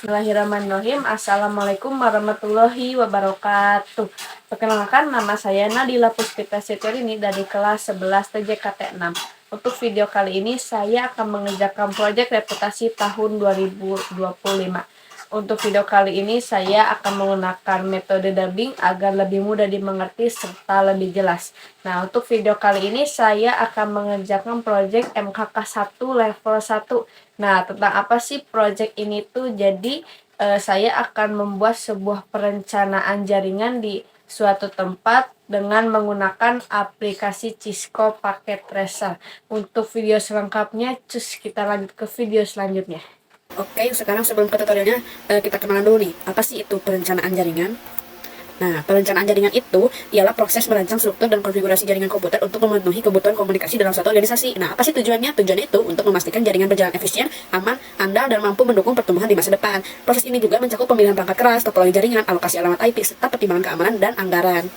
Bismillahirrahmanirrahim. Assalamualaikum warahmatullahi wabarakatuh. Perkenalkan, nama saya Nadila Puspita Setirini dari kelas 11 TJKT 6. Untuk video kali ini saya akan mengerjakan proyek reputasi tahun 2025. Untuk video kali ini saya akan menggunakan metode dubbing agar lebih mudah dimengerti serta lebih jelas. Nah, untuk video kali ini saya akan mengerjakan proyek MKK 1 level 1. Nah, tentang apa sih proyek ini tuh? Jadi, saya akan membuat sebuah perencanaan jaringan di suatu tempat dengan menggunakan aplikasi Cisco Packet Tracer. Untuk video selengkapnya, cus kita lanjut ke video selanjutnya. Oke, sekarang sebelum ke tutorialnya, kita kenalan dulu nih, apa sih itu perencanaan jaringan? Nah, perencanaan jaringan itu ialah proses merancang struktur dan konfigurasi jaringan komputer untuk memenuhi kebutuhan komunikasi dalam suatu organisasi. Nah, apa sih tujuannya? Tujuannya itu untuk memastikan jaringan berjalan efisien, aman, andal, dan mampu mendukung pertumbuhan di masa depan. Proses ini juga mencakup pemilihan perangkat keras, topologi jaringan, alokasi alamat IP, serta pertimbangan keamanan dan anggaran.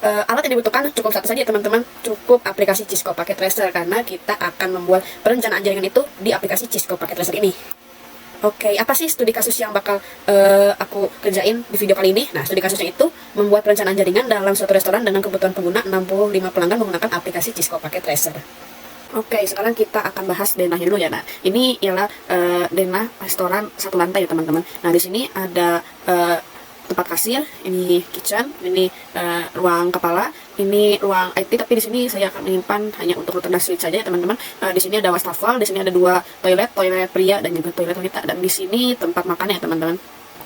Alat yang dibutuhkan cukup satu saja teman-teman, cukup aplikasi Cisco Packet Tracer, karena kita akan membuat perencanaan jaringan itu di aplikasi Cisco Packet Tracer ini. Oke, apa sih studi kasus yang bakal aku kerjain di video kali ini? Nah, studi kasusnya itu membuat perencanaan jaringan dalam suatu restoran dengan kebutuhan pengguna 65 pelanggan menggunakan aplikasi Cisco Packet Tracer. Oke, sekarang kita akan bahas denahnya dulu ya. Nah, ini ialah denah restoran satu lantai ya teman-teman. Nah, di sini ada tempat kasir, ini kitchen, ini ruang kepala, ini ruang IT. Tapi di sini saya akan menyimpan hanya untuk router dan switch saja ya teman-teman. Di sini ada wastafel, di sini ada dua toilet pria dan juga toilet wanita, dan di sini tempat makan ya teman-teman.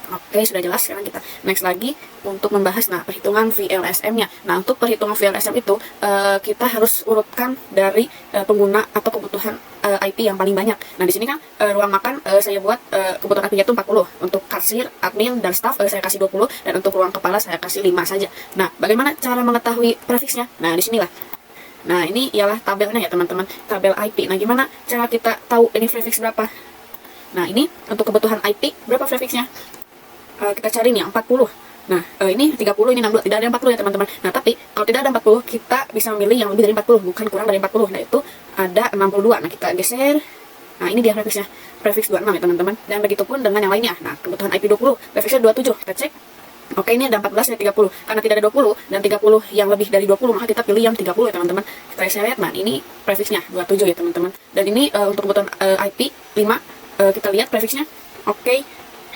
Oke, sudah jelas. Sekarang kita next lagi untuk membahas perhitungan VLSM-nya. Nah, untuk perhitungan VLSM itu kita harus urutkan dari pengguna atau kebutuhan IP yang paling banyak. Nah, di sini kan ruang makan saya buat kebutuhan IP-nya itu 40. Untuk kasir, admin, dan staff saya kasih 20, dan untuk ruang kepala saya kasih 5 saja. Nah, bagaimana cara mengetahui prefiksnya? Nah, di sinilah. Nah, ini ialah tabelnya ya teman-teman, tabel IP. Nah, gimana cara kita tahu ini prefiks berapa? Nah, ini untuk kebutuhan IP berapa prefiksnya? Kita cari nih 40. Nah, ini 30, ini 62, tidak ada 40 ya teman-teman. Nah, tapi kalau tidak ada 40, kita bisa memilih yang lebih dari 40, bukan kurang dari 40. Nah, itu ada 62. Nah, kita geser. Nah, ini dia prefiksnya, prefiks 26 ya teman-teman. Dan begitupun dengan yang lainnya. Nah, kebutuhan IP 20, prefiksnya 27. Kita cek. Oke, ini ada 14 dan 30. Karena tidak ada 20 dan 30 yang lebih dari 20, maka kita pilih yang 30 ya teman-teman. Kita lihat. Nah, ini prefiksnya 27 ya teman-teman. Dan ini untuk kebutuhan IP 5, kita lihat prefiksnya. Oke,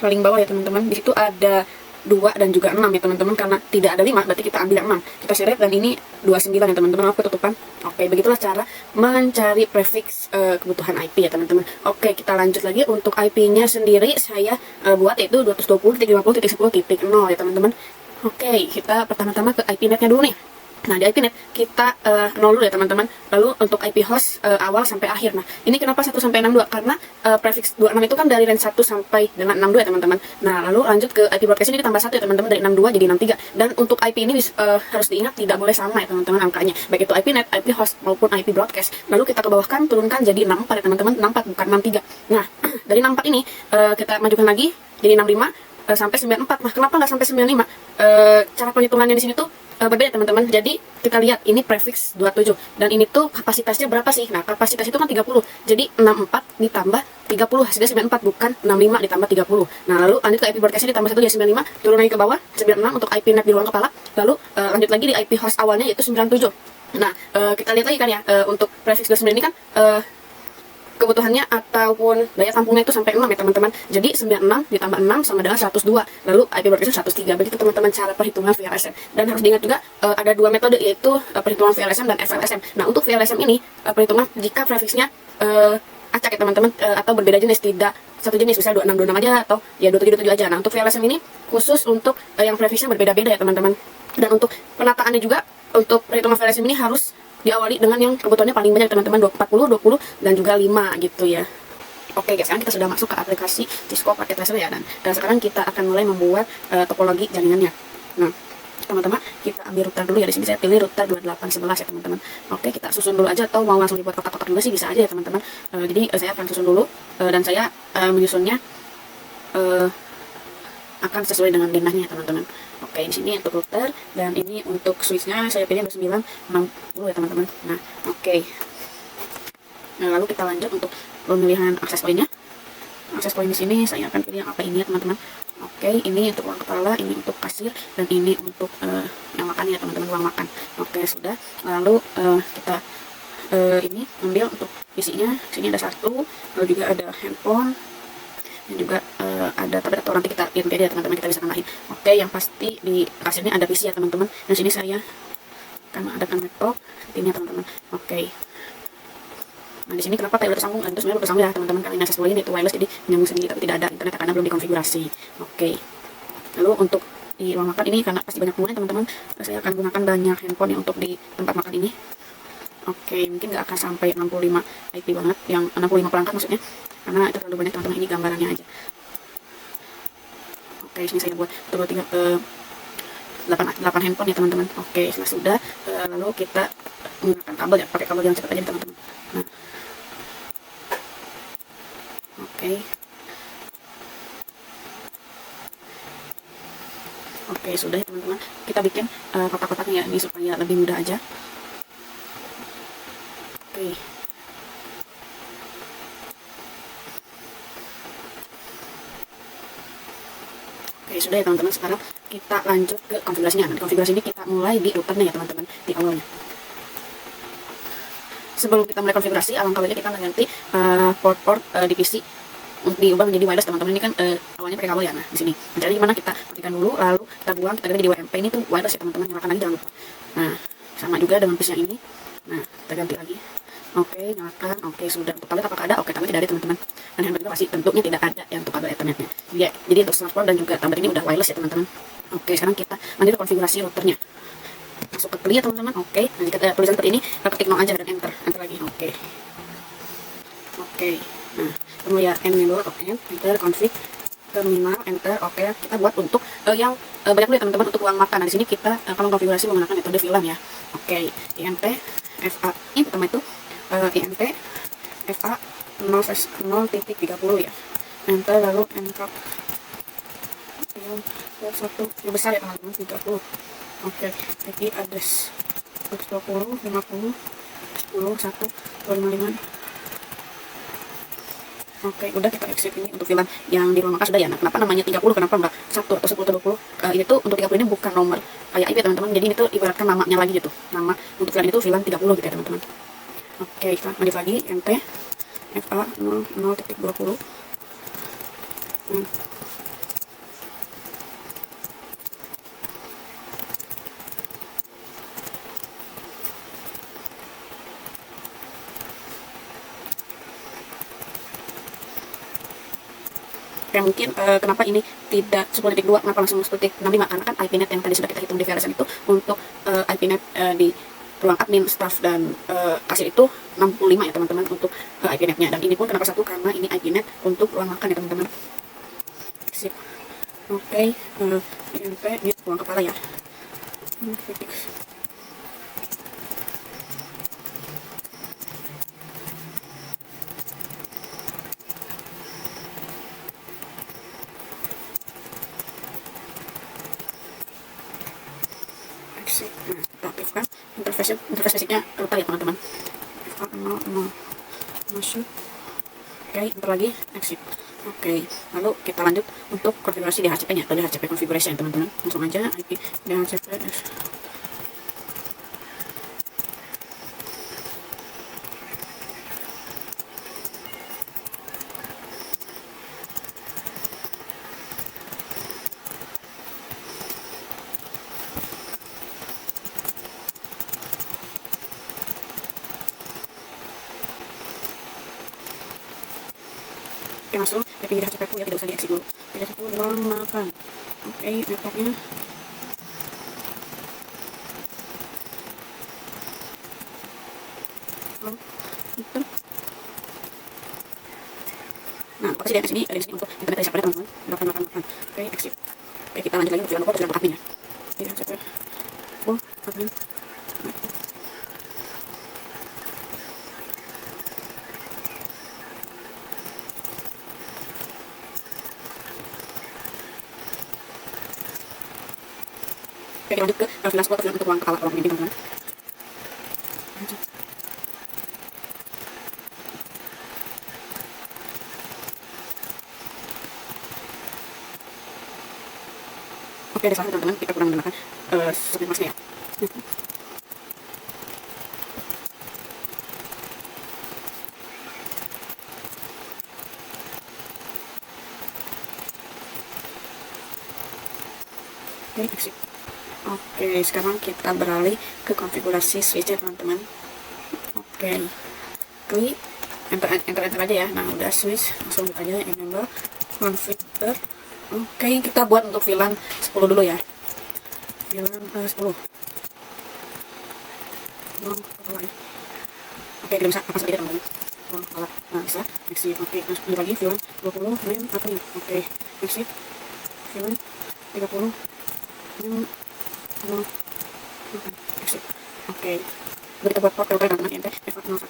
paling bawah ya teman-teman. Di situ ada 2 dan juga 6 ya teman-teman. Karena tidak ada 5, berarti kita ambil yang 6. Kita seret, dan ini 29 ya teman-teman. Maaf ketutupan. Oke, begitulah cara mencari prefiks kebutuhan IP ya teman-teman. Oke, kita lanjut lagi. Untuk IP-nya sendiri saya buat yaitu 220.50.10.0 ya teman-teman. Oke, kita pertama-tama ke IP net-nya dulu nih. Nah, di IP net kita 0 dulu ya teman-teman. Lalu untuk IP host awal sampai akhir. Nah, ini kenapa 1 sampai 62? Karena prefiks 26 itu kan dari range 1 sampai dengan 62 ya teman-teman. Nah, lalu lanjut ke IP broadcast ini ditambah 1 ya teman-teman, dari 62 jadi 63. Dan untuk IP ini harus diingat tidak boleh sama ya teman-teman angkanya, baik itu IP net, IP host maupun IP broadcast. Lalu kita ke bawah kan turunkan jadi 64 ya teman-teman, 64 bukan 63. Nah, dari 64 ini kita majukan lagi jadi 65 sampai 94. Nah, kenapa nggak sampai 95? Cara perhitungannya di sini tuh berbeda teman-teman. Jadi kita lihat ini prefiks 27 dan ini tuh kapasitasnya berapa sih? Nah, kapasitas itu kan 30. Jadi 64 ditambah 30 hasilnya 94, bukan 65 ditambah 30. Nah, lalu lanjut ke IP broadcast-nya ditambah 1 jadi 95, turun lagi ke bawah 96 untuk IP net di ruang kepala. Lalu lanjut lagi di IP host awalnya yaitu 97. Nah, kita lihat lagi kan ya, untuk prefiks 29 ini kan kebutuhannya ataupun daya tampungnya itu sampai 6 ya teman-teman. Jadi 96 ditambah 6 sama dengan 102. Lalu IP broadcast 103. Begitu teman-teman cara perhitungan VLSM. Dan harus diingat juga ada 2 metode, yaitu perhitungan VLSM dan FLSM. Nah, untuk VLSM ini perhitungan jika prefiksnya acak ya teman-teman, atau berbeda jenis, tidak satu jenis, misal 2626 aja atau ya 2727 aja. Nah, untuk VLSM ini khusus untuk yang prefiksnya berbeda-beda ya teman-teman. Dan untuk penataannya juga, untuk perhitungan VLSM ini harus diawali dengan yang kebutuhannya paling banyak teman-teman, 40, 20, dan juga 5 gitu ya. Oke guys, sekarang kita sudah masuk ke aplikasi Cisco Packet Tracer ya, dan sekarang kita akan mulai membuat topologi jaringannya. Nah, teman-teman, kita ambil router dulu ya. Di sini saya pilih router 2811 ya teman-teman. Oke, kita susun dulu aja, atau mau langsung dibuat kotak-kotak dulu sih bisa aja ya teman-teman. Jadi saya akan susun dulu, dan saya menyusunnya akan sesuai dengan denahnya teman-teman. Oke, di sini untuk router, dan ini untuk switchnya saya pilih 2960 ya teman-teman. Nah, oke. Nah, lalu kita lanjut untuk pemilihan akses poinnya. akses poin di sini saya akan pilih yang apa ini ya teman-teman. Oke, ini untuk uang kepala, ini untuk kasir, dan ini untuk yang makan ya teman-teman, uang makan. Oke, sudah. Lalu kita ini ambil untuk isinya. Sini ada satu, lalu juga ada handphone, dan juga ada tablet atau nanti kita pilih ya teman-teman, kita bisa tambahin. Oke, yang pasti di kasirnya ada PC ya teman-teman. Dan sini saya akan mengadakan laptop ini ya teman-teman. Oke. Nah, di sini kenapa kayak udah tersambung? Itu sebenarnya udah tersambung ya teman-teman, karena ini akses poin itu wireless, jadi menyambung sendiri, tapi tidak ada internet karena belum dikonfigurasi. Oke. Lalu untuk di ruang makan ini karena pasti banyak pengguna teman-teman, saya akan gunakan banyak handphone yang untuk di tempat makan ini. Oke, mungkin nggak akan sampai 65 IP banget, yang 65 perangkat maksudnya, karena itu terlalu banyak teman-teman, ini gambarannya aja. Oke, sini saya buat total 8 handphone ya teman-teman. Oke, setelah sudah, lalu kita menggunakan kabel ya, pakai kabel yang cepat aja teman-teman. Nah, oke. Oke, sudah ya teman-teman. Kita bikin kotak-kotaknya ya, ini supaya lebih mudah aja. Oke. Oke, sudah ya teman-teman. Sekarang kita lanjut ke konfigurasinya. Nah, di konfigurasi ini kita mulai di routernya ya teman-teman, di awalnya. Sebelum kita mulai konfigurasi, alangkah baiknya kita mengganti port-port di PC untuk diubah menjadi wireless teman-teman. Ini kan awalnya pakai kabel ya. Nah, di sini caranya gimana, kita matikan dulu, lalu kita buang, kita ganti di WMP. Ini tuh wireless ya teman-teman, nyalakan lagi jangan lupa. Nah, sama juga dengan PC yang ini. Nah, kita ganti lagi. Oke, nyalakan. Oke, sudah. Untuk tablet apakah ada? Oke, tablet tidak ada teman-teman. Dan handphone juga pasti tentunya tidak ada ya untuk kabel ethernetnya. Jadi untuk smartphone dan juga tablet ini udah wireless ya teman-teman. Oke, sekarang kita lanjut ke konfigurasi routernya. Masuk ke clear teman-teman. Oke, nah jika ada tulisan seperti ini, ketik no aja dan enter lagi. Oke. Nah, kemudian menu enter config terminal enter. Oke, kita buat untuk yang banyak dulu ya teman-teman, untuk uang makan. Nah, di sini kita kalau konfigurasi menggunakan metode VLAN ya. Oke, int fa ini pertama itu int fa 0.30 ya. Enter, lalu encode yang satu yang besar ya teman-teman, 30. Oke, IP address 120 50 10 1 255. Oke, udah kita exit ini untuk VLAN yang di ruang makan sudah ya. Nah, kenapa namanya 30? Kenapa enggak 1 atau 10 atau 20? Ini tuh untuk 30 ini bukan nomor kayak IP teman-teman. Jadi ini tuh ibaratkan namanya lagi gitu. Nama untuk VLAN itu VLAN 30 gitu ya teman-teman. Oke, kita lanjut lagi nt fa 0.20. Kayak mungkin kenapa ini tidak 10.2, kenapa langsung 10.65, karena kan IPnet yang tadi sudah kita hitung di VLSN itu untuk IPnet di ruang admin, staff, dan kasir itu 65 ya teman-teman untuk IPnetnya. Dan ini pun kenapa satu, karena ini IPnet untuk ruang makan ya teman-teman. Sip. Oke, ini ruang kepala ya. Kita aktifkan interface basicnya router ya teman-teman. Masuk. Oke, enter lagi, exit. Oke, lalu kita lanjut untuk konfigurasi DHCP nya atau DHCP configuration teman-teman. Langsung aja IP DHCP. Oke, langsung IP DHCP ya, tidak usah di exit dulu. DHCP ruang makan. Oke, networknya enter. Nah, apa sih dari sini untuk internet dari siapa ya teman-teman? Makan. Oke, exit. Oke, kita lanjut lagi untuk jalan port admin ya. DHCP admin. Oke, lanjut ke VLAN spot untuk ruang kepala ruang pemimpin teman-teman. Oke, ada salah teman-teman, kita kurang menggunakan submit masknya ya. Oke, exit. Oke, sekarang kita beralih ke konfigurasi switch ya teman-teman. Oke, klik enter aja ya. Nah, udah switch, langsung buka aja enable configure. Oke, kita buat untuk VLAN 10 dulu ya. VLAN 10. Kepala ya. Oke, kita bisa apa saja teman-teman. Kepala. Nah, bisa exit. Oke, terus lagi VLAN 20 main admin. Oke, exit. VLAN 30 main exit. Oke, kita buat port filter teman-teman INT F01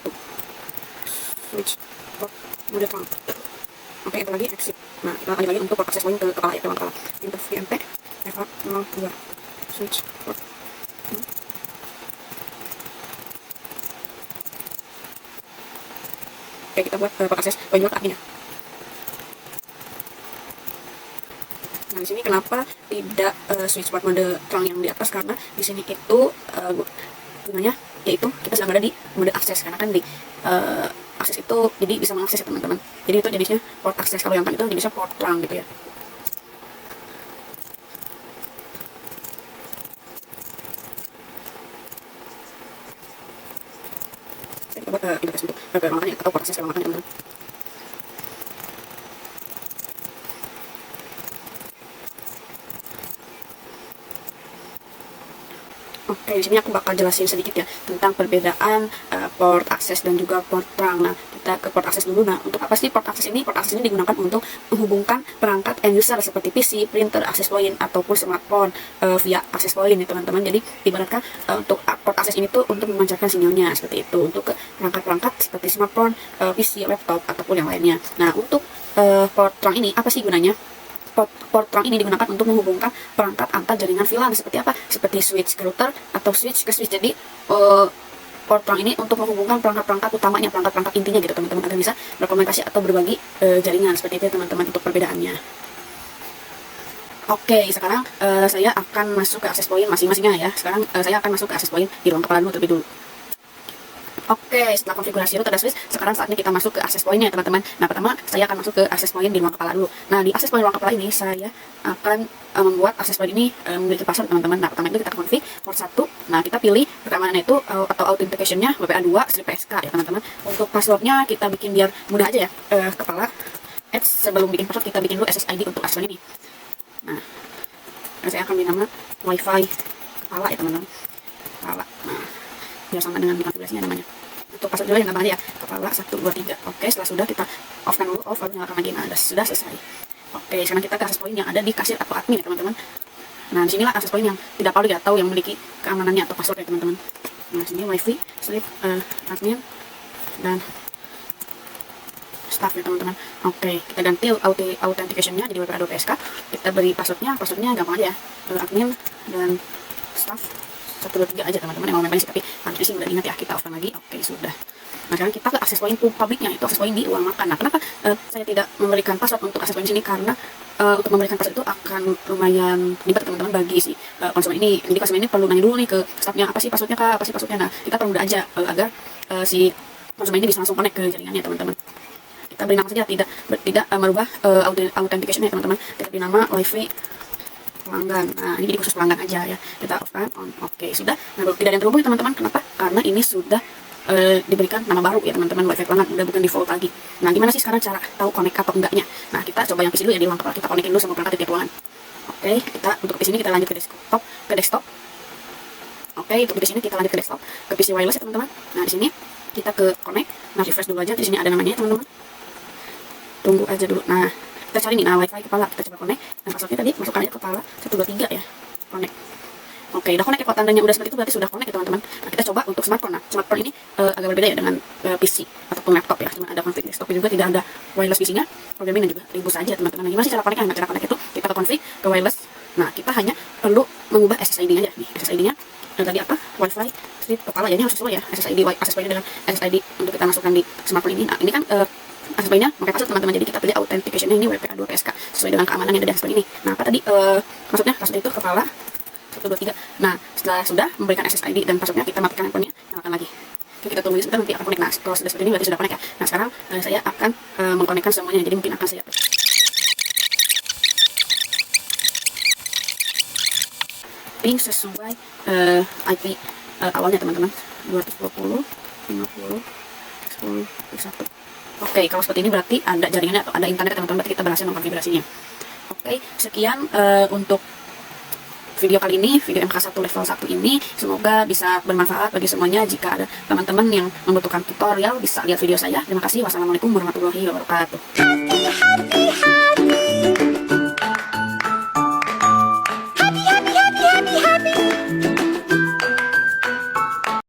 switch port mode terang. Oke, itu lagi exit. Nah, kita lanjut lagi untuk port akses point ke kepala ya, kepala input VMP F02 switch port. Oke, kita buat port akses point ke admin ya. Nah, di sini kenapa tidak switch port mode terang yang di atas, karena di sini itu gunanya yaitu kita sedang berada di mode akses, karena kan di akses itu jadi bisa mengakses ya teman-teman. Jadi itu jenisnya port akses, kalau yang kan itu jenisnya port terang gitu ya. Kita buat interface untuk ruangan ya, atau port akses ruangan teman-teman. Oke, di sini aku bakal jelasin sedikit ya tentang perbedaan port akses dan juga port terang. Nah, kita ke port akses dulu. Nah, untuk apa sih port akses ini? Port akses ini digunakan untuk menghubungkan perangkat end user seperti PC, printer, access point, ataupun smartphone via access point ya teman-teman. Jadi, ibaratkan untuk port akses ini tuh untuk memancarkan sinyalnya seperti itu untuk ke perangkat-perangkat seperti smartphone, PC, laptop, ataupun yang lainnya. Nah, untuk port terang ini apa sih gunanya? Port terang ini digunakan untuk menghubungkan perangkat antar jaringan VLAN seperti apa? Seperti switch ke router atau switch ke switch. Jadi port terang ini untuk menghubungkan perangkat-perangkat utamanya, perangkat-perangkat intinya gitu teman-teman, agar bisa berkomunikasi atau berbagi jaringan seperti itu ya teman-teman untuk perbedaannya. Oke, sekarang saya akan masuk ke access point masing-masingnya ya. Sekarang saya akan masuk ke access point di ruang kepala dulu terlebih dulu. Oke, setelah konfigurasi router dan switch, sekarang saatnya kita masuk ke access point-nya teman-teman. Nah, pertama saya akan masuk ke access point di ruang kepala dulu. Nah, di access point ruang kepala ini saya akan membuat access point ini memiliki password teman-teman. Nah, pertama itu kita konfig port 1. Nah, kita pilih keamanan itu atau authentication-nya WPA2 /PSK ya teman-teman. Untuk passwordnya kita bikin biar mudah aja ya. Kepala sebelum bikin password kita bikin dulu SSID untuk password ini. Nah, saya akan beri nama wifi kepala ya teman-teman. Kepala. Nah, biar sama dengan konfigurasinya namanya. Untuk password juga yang gampang aja ya, kepala 123. Oke, setelah sudah kita off-kan dulu, off lalu nyalakan lagi. Nah, sudah selesai. Oke, sekarang kita ke access point yang ada di kasir atau admin ya teman-teman. Nah, disinilah access point yang tidak public atau yang memiliki keamanannya atau password ya teman-teman. Nah, sini wifi, sleep, admin, dan staff ya teman-teman. Oke, kita ganti authentication-nya jadi WPA2 PSK. Kita beri passwordnya gampang aja ya, admin dan staff 123 aja teman-teman yang mau main sih, tapi harusnya sih udah ingat ya, kita off-kan lagi. Oke, sudah. Nah, sekarang kita ke access point publiknya, itu access point di ruang makan. Nah, kenapa saya tidak memberikan password untuk access point sini? Karena untuk memberikan password itu akan lumayan ribet teman-teman bagi si konsumen ini. Jadi konsumen ini perlu nanya dulu nih ke staffnya, apa sih passwordnya kak, apa sih passwordnya. Nah, kita perlu mudah aja agar si konsumen ini bisa langsung connect ke jaringannya teman-teman. Kita beri nama saja, tidak merubah authentication-nya teman-teman. Kita beri nama wifi pelanggan. Nah, ini jadi khusus pelanggan aja ya. Kita off-kan on. Oke, sudah. Nah, tidak ada yang terhubung teman-teman. Kenapa? Karena ini sudah diberikan nama baru ya teman-teman, wifi pelanggan, udah bukan default lagi. Nah, gimana sih sekarang cara tahu connect atau enggaknya? Nah, kita coba yang PC dulu ya di ruang kepala. Kita connectin dulu sama perangkat di tiap ruangan. Oke, kita untuk PC ini kita lanjut ke desktop. Oke, untuk di sini kita lanjut ke desktop, ke PC wireless ya teman-teman. Nah, di sini kita ke connect. Nah, refresh dulu aja. Di sini ada namanya teman-teman. Tunggu aja dulu. Nah, kita cari nih, nah wifi kepala, kita coba connect. Dan passwordnya tadi masukkan aja kepala 123 ya, connect. Oke, udah connect ya, kalau tandanya udah seperti itu berarti sudah connect ya teman-teman. Nah, kita coba untuk smartphone. Nah, smartphone ini agak berbeda ya dengan PC ataupun laptop ya, cuma ada config desktop juga, tidak ada wireless PC-nya, programming dan juga ribut saja teman-teman. Nah, gimana sih cara connect-nya? Nah, cara connect itu kita ke config, ke wireless. Nah, kita hanya perlu mengubah SSID-nya aja nih, SSID-nya tadi apa? Wifi strip kepala, ya ini harus sesuai ya, SSID access point dengan SSID untuk kita masukkan di smartphone ini. Nah, ini kan akses lainnya memakai password teman-teman. Jadi kita pilih authentication ini WPA2PSK sesuai dengan keamanan yang ada seperti ini. Nah, apa tadi maksudnya password itu kepala 123. Nah, setelah sudah memberikan SSID dan passwordnya, kita matikan handphonenya, nyalakan lagi. Oke, kita tunggu sebentar, nanti akan connect. Nah, kalau sudah seperti ini berarti sudah connect ya. Nah, sekarang saya akan mengkonekkan semuanya. Jadi mungkin akan saya ping sesuai IP awalnya teman-teman, 220 50 10 1. Oke, kalau seperti ini berarti ada jaringannya atau ada internet teman-teman, berarti kita berhasil mengkonfigurasinya. Oke, sekian untuk video kali ini, video MK1 level 1 ini. Semoga bisa bermanfaat bagi semuanya. Jika ada teman-teman yang membutuhkan tutorial, bisa lihat video saya. Terima kasih. Wassalamualaikum warahmatullahi wabarakatuh.